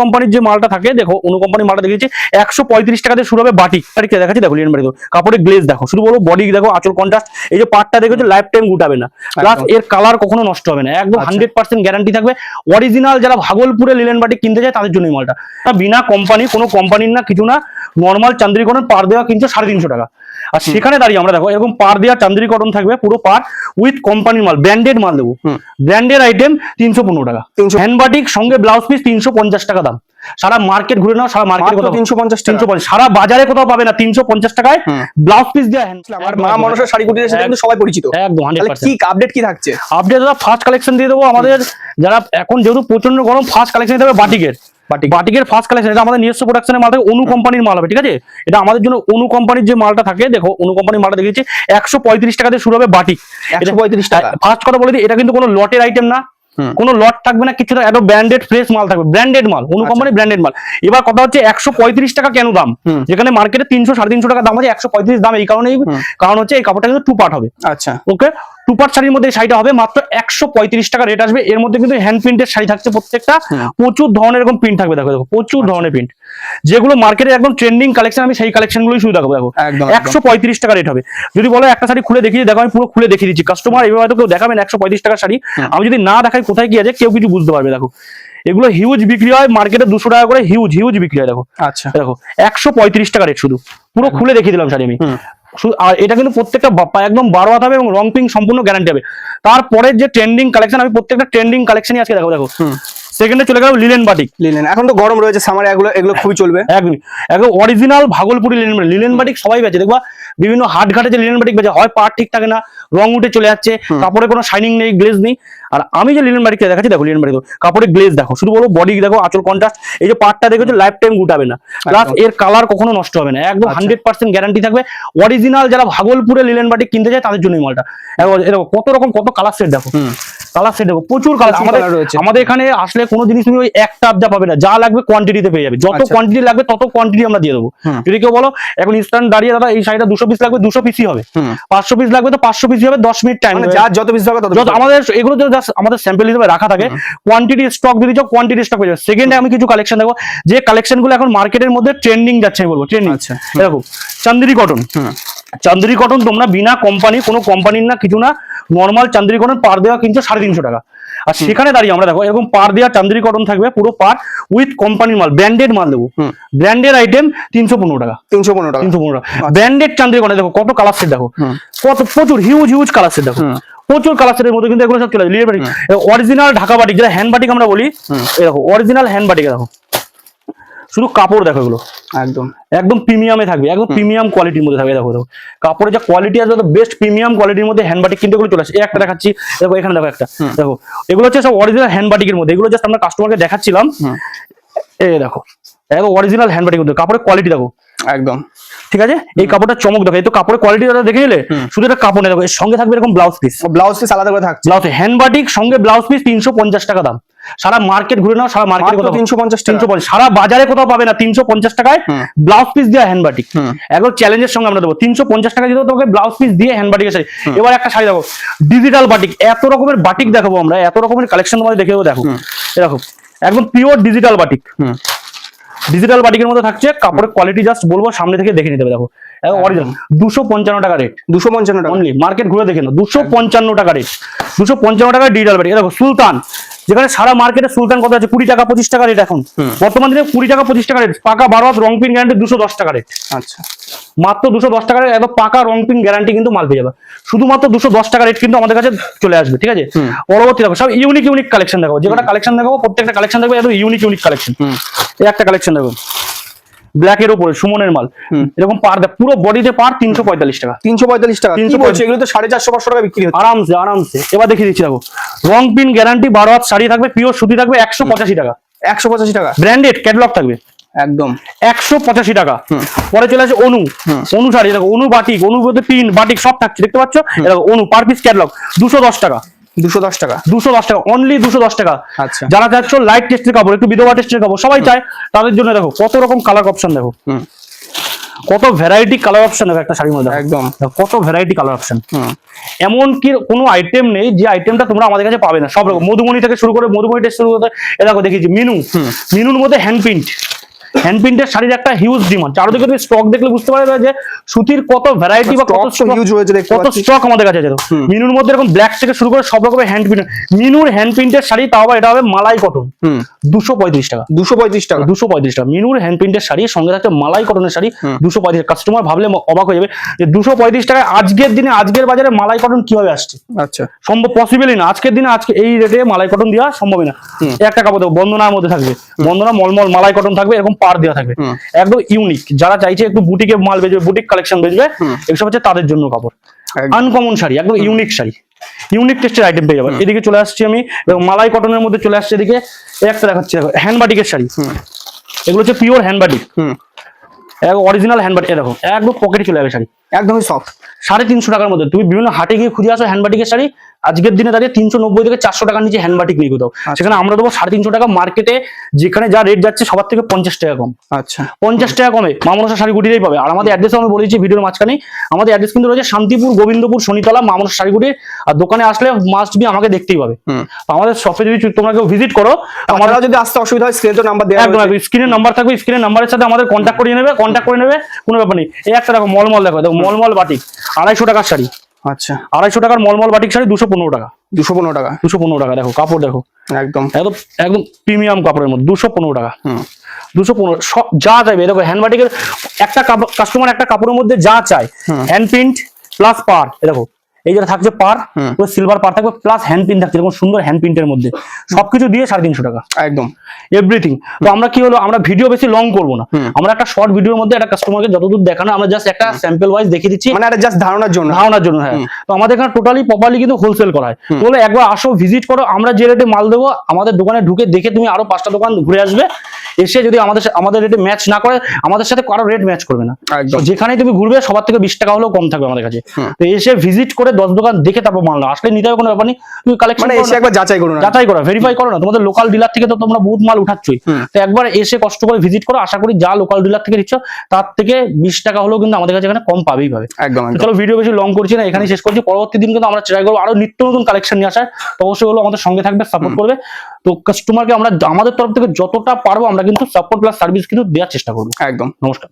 কোম্পানির যে মালটা থাকে দেখো, অনু কোম্পানির মালটা দেখেছি 135 টাকা দিয়ে শুরু হবে বাটিক। তারিখ দেখাচ্ছি দেখো, লিনেন বাটিক কাপড়ের গ্লেজ দেখো, শুধু বলো বডি দেখো, আঁচল কন্ট্রাস্ট, এই যে পার্টটা দেখেছো লাইফ টাইম গুটাবে না, প্লাস এর কালার কখনো নষ্ট হবে না, একদম 100% গ্যারান্টি থাকবে। অরিজিনাল যারা ভাগলপুরে লিনেন বাটিক কিনতে যায় তাদের জন্য এই মালটা, বিনা কোম্পানি, কোনো কোম্পানির না, কিছু না, নর্মাল চান্দ্রি কটন পার দেওয়া কিনছো 350 টাকা। আর সেখানে দাঁড়িয়ে আমরা দেখো এরকম পার দেওয়া চান্দ্রি কটন থাকবে পুরো পার উইথ কোম্পানির মাল, ব্র্যান্ডেড মাল দেবো, ব্র্যান্ডেড আইটেম 315 টাকা। হ্যান্ড বাটিক সঙ্গে ব্লাউজ পিস 350 টাকা দাম। সারা মার্কেট ঘুরে নাও, সারা মার্কেট 350, সারা বাজারে কোথাও পাবে না 350 টাকায় ব্লাউজ পিস দেওয়া। আর মা মনসা শাড়ি কুটিরের সাথে কিন্তু সবাই পরিচিত একদম 100%। কি আপডেট কি থাকছে? আপডেট দাদা ফার্স্ট কালেকশন দিয়ে দেবো আমাদের, যারা এখন যেহেতু প্রচন্ড গরম, ফার্স্ট কালেকশন দিতে হবে বাটিকের ফার্স্ট কালেকশন। এটা আমাদের নিজস্ব প্রোডাকশনের মাল থাকে, অনু কোম্পানির মাল হবে, ঠিক আছে? এটা আমাদের জন্য অনু কোম্পানির যে মালটা থাকে দেখো, অনু কোম্পানির মালটা দেখেছি 135 টাকা দিয়ে শুরু হবে বাটিক। 135 টাকা। ফার্স্ট কথা বলে দিই, এটা কিন্তু কোনো লটের আইটেম না, কোনো লট থাকবে না, কিছু একদম ব্র্যান্ডেড ফ্রেশ মাল থাকবে, ব্র্যান্ডেড মাল, অনু কোম্পানির ব্র্যান্ডেড মাল। এবার কথা হচ্ছে 135 টাকা কেন দাম, যেখানে মার্কেটে 300 350 টাকা দাম আছে, 135 দাম এই কারণেই, কারণ হচ্ছে এই কাপড়টা কিন্তু টু পার্ট হবে। আচ্ছা, ওকে, টু পার্ট শাড়ির মধ্যে এই শাড়িটা হবে মাত্র 135 টাকা রেট আসবে। এর মধ্যে কিন্তু হ্যান্ড প্রিন্টের শাড়ি থাকছে প্রত্যেকটা, প্রচুর ধরনের এরকম প্রিন্ট থাকবে, দেখো প্রচুর ধরনের প্রিন্ট, যেগুলো মার্কেটে একদম ট্রেন্ডিং কালেকশন, আমি সেই কালেকশন গুলোই শুধু দেখাবো। দেখো 135 টাকা রেট হবে। যদি বলো একটা শাড়ি খুলে দেখিয়ে দেখো, আমি পুরো খুলে দেখিয়ে দিচ্ছি, কাস্টমার এভাবে হয়তো কেউ দেখাবেন 135 টাকার শাড়ি, আমি যদি না দেখাই কোথায় কি আছে কেউ কিছু বুঝতে পারবে। দেখো এগুলো হিউজ বিক্রি হয় মার্কেটে, 200 টাকা করে হিউজ বিক্রি হয়। দেখো আচ্ছা, দেখো 135 টাকা রেট, শুধু পুরো খুলে দেখিয়ে দিলাম শাড়ি আমি। আর এটা কিন্তু প্রত্যেকটা একদম 12 হাত হবে এবং রং পিং সম্পূর্ণ গ্যারান্টি হবে। তারপরে যে ট্রেন্ডিং কালেকশন, আমি প্রত্যেকটা ট্রেন্ডিং কালেকশনই আজকে দেখো। সেকেন্ডে চলে গেল লিনেন বাটিক। লিনেন এখন তো গরম রয়েছে, সামারে এগুলো খুবই চলবে। একদম অরিজিনাল ভাগলপুরি লিনেন বাটিক সবাই বেচে, দেখবা বিভিন্ন হাট ঘাটে যে লিনেন বাটিক বেচে, হয় পার্ট ঠিক থাকে না, রং উঠে চলে যাচ্ছে, কাপড়ে কোনো শাইনিং নেই, গ্লেজ নেই। আর আমি যে লিনেন বাটিকটা দেখাচ্ছি দেখো, লিনেন বাটিক কাপড়ের গ্লেজ দেখো, শুধু বলো বডি দেখো, আঁচল কন্ট্রাস্ট, এই যে পার্টটা দেখেছো লাইফ টাইম গুটাবে না, প্লাস এর কালার কখনো নষ্ট হবে না, একদম 100% গ্যারান্টি থাকবে। অরিজিনাল যারা ভাগলপুরে লিনেন বাটিক কিনতে যায় তাদের জন্য এই মালটা। কত রকম কত কালার সেট দেখো, কালার সেট দেখো, প্রচুর কালার আমাদের এখানে আসলে কোনো জিনিস তুমি ওই একটা আবজা পাবে না, যা লাগবে কোয়ান্টিটিতে পেয়ে যাবে, যত কোয়ান্টিটি লাগবে তত কোয়ান্টিটি আমরা দিয়ে দেবো। যদি কেউ বলো এখন ইনস্ট্যান্ট দাঁড়িয়ে দাদা এই শাড়িটা 200 পিস লাগবে, 200 পিসই হবে, 500 পিস লাগবে তো 500 পিসই হবে, 10 মিনিট টাইম, যার যত পিস লাগবে তত। আমাদের এগুলো জাস্ট আমাদের স্যাম্পল হিসেবে রাখা থাকে, কোয়ান্টিটি স্টক যদি চাও কোয়ান্টিটি স্টক পেয়ে যাবে। সেকেন্ডে আমি কিছু কালেকশন দেখো, যে কালেকশন গুলো এখন মার্কেটের মধ্যে ট্রেন্ডিং যাচ্ছে, আমি বলবো ট্রেন্ডিং। দেখো চান্দেরি কটন, চান্দেরি কটন তোমরা বিনা কোম্পানি, কোনো কোম্পানির না, কিছু না, নর্মাল চান্দেরি কটন পার দেওয়া কিনছো 350 টাকা। আর সেখানে দাঁড়িয়ে আমরা দেখো এরকম পার দেওয়া চান্দেরি কটন থাকবে পুরো পার উইথ কোম্পানির মাল, ব্র্যান্ডেড মাল দেবো, ব্র্যান্ডেড আইটেম 315 টাকা। 315 টাকা ব্র্যান্ডেড চান্দেরি কটন। দেখো কত কালার সেট দেখো, কত প্রচুর হিউজ কালার সেট দেখো, প্রচুর কালার সেটের মধ্যে কিন্তু এগুলো সব চলে যায়। অরিজিনাল ঢাকা বাটিক, যেটা হ্যান্ড বাটিক আমরা বলি, দেখো অরিজিনাল হ্যান্ড বাটিক দেখো, শুধু কাপড় দেখো, এগুলো একদম প্রিমিয়ামে থাকবে, একদম প্রিমিয়াম কোয়ালিটির মধ্যে থাকবে। দেখো কাপড়ের যে কোয়ালিটি আছে বেস্ট প্রিমিয়াম কোয়ালিটির মধ্যে হ্যান্ড বাটিক কিন্তু এগুলো চলে আসে। একটা দেখাচ্ছি দেখো, এখানে দেখো একটা, দেখো এগুলো হচ্ছে সব অরিজিনাল হ্যান্ড বাটিকের মধ্যে, এগুলো জাস্ট আমরা কাস্টমারকে দেখাচ্ছিলাম। এই দেখো একদম অরিজিনাল হ্যান্ড বাটিকের মধ্যে কাপড়ের কোয়ালিটি দেখো, একদম ঠিক আছে। এই কাপড়টা চমক দেখো, এই তো কাপড়ের কোয়ালিটি দেখে নিলে, শুধু এটা কাপড় নেই, দেখো এর সঙ্গে থাকবে এরকম ব্লাউজ পিস আলাদা করে থাকছে। ব্লাউজ হ্যান্ড বাটিক সঙ্গে ব্লাউজ পিস 350 টাকা দাম। সারা মার্কেট ঘুরে নাও, সারা মার্কেট 350, সারা বাজারে কোথাও পাবে না 350 টাকায় ব্লাউজ পিস দিয়ে হ্যান্ড বাটিক। একদম চ্যালেঞ্জের সঙ্গে আমরা দেবো 350 টাকা দিতে তোমাকে ব্লাউজ পিস দিয়ে হ্যান্ড বাটিকের শাড়ি। এবার একটা শাড়ি দেখো ডিজিটাল বাটিক, এত রকমের বাটিক দেখাবো আমরা, এত রকমের কালেকশন তোমাদের দেখে দেবো। দেখো এরকম একদম পিওর ডিজিটাল বাটিক, ডিজিটাল বাটিকের মধ্যে থাকছে, কাপড়ের কোয়ালিটি জাস্ট বলবো সামনে থেকে দেখে নিতে হবে। দেখো অরিজিনাল 255 টাকা রেট, 255 টাকা অনলি, মার্কেট ঘুরে দেখে নাও 255 টাকা রেট, 255 টাকা ডিজিটাল বাটিক। দেখো সুলতান, যেখানে সারা মার্কেটে সুলতান কত আছে 20 টাকা 25 টাকা রেট, এখন বর্তমান দিনে 20 টাকা 25 টাকা রেট, পাকা 12 হাত রং পিন গ্যারান্টি 210 টাকা রেট। আচ্ছা, মাত্র 210 টাকা রেট, একদম পাকা রং পিন গ্যারান্টি কিন্তু মাল পেয়ে যাবে, শুধুমাত্র 210 টাকা রেট কিন্তু আমাদের কাছে চলে আসবে, ঠিক আছে। পরবর্তী দেখো সব ইউনিক কালেকশন দেখো, যে কটা কালেকশন দেখো প্রত্যেকটা কালেকশন দেখো একদম ইউনিক কালেকশন। এই একটা কালেকশন দেখো ব্ল্যাক এর উপরে সুমনের মাল, এরকম পার পুরো বডিতে পার 345 টাকা। 345 টাকা এগুলো তো 450-500 টাকা বিক্রি হচ্ছে আরামসে। এবার দেখিয়ে দিচ্ছি দেখো, রং পিন গ্যারান্টি 12 হাত শাড়ি থাকবে, পিওর সুতি থাকবে 185 টাকা। 185 টাকা ব্র্যান্ডেড ক্যাটালগ থাকবে একদম 185 টাকা। পরে চলে আসে অনু শাড়ি, দেখো অনু বাটিক, অনু বলতে পিন বাটিক সব থাকছে, দেখতে পাচ্ছ। দেখো অনু পার পিস ক্যাটালগ 210 টাকা, 210 টাকা অনলি 210 টাকা। আচ্ছা, যারা চাচ্ছ লাইট টেস্টের কাপড়, একটু বিধবা টেস্টের কাপড় সবাই চায়, তাদের জন্য দেখো কত রকম কালার অপশন দেখো, কত ভ্যারাইটি কালার অপশন হবে একটা শাড়ির মধ্যে, একদম কত ভ্যারাইটি কালার অপশন। হুম এমন কি কোনো আইটেম নেই যে আইটেমটা তোমরা আমাদের কাছে পাবে না, সব রকম। মধুমণি থেকে শুরু করে, মধুমণি থেকে শুরু করে, এ দেখো দেখিয়েছি মিনু, মিনুর মধ্যে হ্যান্ড প্রিন্টের শাড়ির একটা হিউজ ডিমান্ড। চারদিকে তুমি স্টক দেখলে বুঝতে পারবে যে সুতির কত ভ্যারাইটি বা কত হিউজ রয়েছে, দেখতে কত পাচ্ছি। স্টক আমাদের কাছে আছে। মিনুর মধ্যে এরকম ব্ল্যাক থেকে শুরু করে সব রকমের হ্যান্ড প্রিন্ট। মিনুর হ্যান্ড প্রিন্টের শাড়ি, তাও আবার এটা হবে মালাই কটন, 235 টাকা। 235 টাকা। 235 টাকা মিনুর হ্যান্ড প্রিন্টের শাড়ি, সঙ্গে থাকছে মালাই কটনের শাড়ি 235। কাস্টমার ভাবলে অবাক হয়ে যাবে যে 235 টাকায় আজকের দিনে, আজকের বাজারে মালাই কটন কিভাবে আসছে। আচ্ছা, সম্ভব, পসিবলই না আজকের দিনে, আজকে এই রেটে মালাই কটন দেওয়া সম্ভবই না। একটা কাপড় দেবো, বন্দনার মধ্যে থাকবে, বন্দনা মলমল মালাই কটন থাকবে, এরকম পার দেওয়া থাকবে, একদম ইউনিক। যারা চাইছে একটু বুটিকে মাল বেচবে, বুটিক কালেকশন বেচবে, এসব হচ্ছে তাদের জন্য কাপড়। আনকমন শাড়ি, একদম ইউনিক শাড়ি, ইউনিক টেস্টের আইটেম পেয়ে যাবে। এদিকে চলে আসছি আমি, মালাই কটনের মধ্যে চলে আসছে। এদিকে একটা দেখাচ্ছি, হ্যান্ড বাটিকের শাড়ি, এগুলো হচ্ছে pure hand batik, original hand batik. দেখো একদম পকেটে চলে যাবে শাড়ি, একদমই সফট। 350 টাকার মধ্যে। তুমি বিভিন্ন হাটে গিয়ে খুঁজে আসো হ্যান্ড বাটিকের শাড়ি, আজকের দিনে দাঁড়িয়ে 390 থেকে 400 টাকার নিচে হ্যান্ড বাটিক নেই কোথাও। সেখানে আমরা দেবো 350 টাকা। মার্কেটে যেখানে যা রেট যাচ্ছে সবার থেকে 50 টাকা কম। আচ্ছা, 50 টাকা কমে মা মনসা শাড়িগুটিতেই পাবে। আর আমাদের অ্যাড্রেস আমি বলেছি ভিডিওর মাঝখানে, আমাদের অ্যাড্রেস কিন্তু রয়েছে শান্তিপুর, গোবিন্দপুর, শনিতলা, মা মনসা শাড়িগুটির। আর দোকানে আসলে মাস্ট বি আমাকে দেখতেই পাবে। আমাদের শপে যদি তোমরা কেউ ভিজিট করো, আমাদের যদি আসতে অসুবিধা হয় স্ক্রিনে তো নাম্বার দেওয়া একদম স্ক্রিনের নাম্বার থাকবে, স্ক্রিনের নাম্বারের সাথে আমাদের কন্ট্যাক্ট করে নেবে, কোনো ব্যাপার নেই। এই একটা দেখো মলমল, দেখো মলমল বাটিক 250 টাকার শাড়ি। আচ্ছা, 250 টাকার মলমল বাটিক শাড়ি 215 টাকা। 215 টাকা। 215 টাকা। দেখো কাপড়, দেখো একদম একদম একদম প্রিমিয়াম কাপড়ের মধ্যে 215 টাকা। 215 সব যা চাইবে। দেখো হ্যান্ড বাটিকের একটা কাস্টমার একটা কাপড়ের মধ্যে যা চায়, হ্যান্ড প্রিন্ট প্লাস পার, দেখো এই যেটা থাকছে পার, সিলভার পার থাকবে, প্লাস হ্যান্ড প্রিন্ট থাকছে এরকম সুন্দর হ্যান্ড প্রিন্টের মধ্যে, সবকিছু দিয়ে 350 টাকা একদম এভরিথিং। তো আমরা কি হলো, আমরা ভিডিও বেশি লং করবো না, আমরা একটা শর্ট ভিডিওর মধ্যে একটা কাস্টমারকে যতদূর দেখানো, আমরা জাস্ট একটা স্যাম্পল ওয়াইজ দেখিয়ে দিচ্ছি, মানে এটা জাস্ট ধারণার জন্য। হ্যাঁ। তো আমাদের এখানে টোটালি প্রপারলি কিন্তু হোলসেল করা হয়। বলে একবার আসো, ভিজিট করো, আমরা যে রেটে মাল দেবো আমাদের দোকানে ঢুকে দেখে তুমি আরো 5টা দোকান ঘুরে আসবে, এসে যদি আমাদের রেটে ম্যাচ না করে, আমাদের সাথে কারো রেট ম্যাচ করবে না। যেখানেই তুমি ঘুরবে সবার থেকে 20 টাকা হলেও কম থাকবে আমাদের কাছে। তো এসে ভিজিট করে 10 দোকান দেখে তারপর মাল না আসলে নিতে হবে, কোনো ব্যাপার নেই। তুমি কালেকশন মানে এসে একবার যাচাই করো, ভেরিফাই করো না। তোমাদের লোকাল ডিলার থেকে তো তোমরা বহুত মাল উঠাচ্ছই, তো একবার এসে কষ্ট করে ভিজিট করো। আশা করি যা লোকাল ডিলার থেকে দিচ্ছ তার থেকে 20 টাকা হলেও কিন্তু আমাদের কাছে এখানে কম পাবেই পাবে। একদম। চলো ভিডিও বেশি লং করছি না, এখানেই শেষ করছি। পরবর্তী দিন কিন্তু আমরা ট্রাই করবো আরো নিত্য নতুন কালেকশন নিয়ে আসার। তো অবশ্যই হলো আমাদের সঙ্গে থাকবে, সাপোর্ট করবে। তো কাস্টমারকে আমরা আমাদের তরফ থেকে যতটা পারবো আমরা কিন্তু সাপোর্ট প্লাস সার্ভিস কিন্তু দেওয়ার চেষ্টা করবো। একদম। নমস্কার।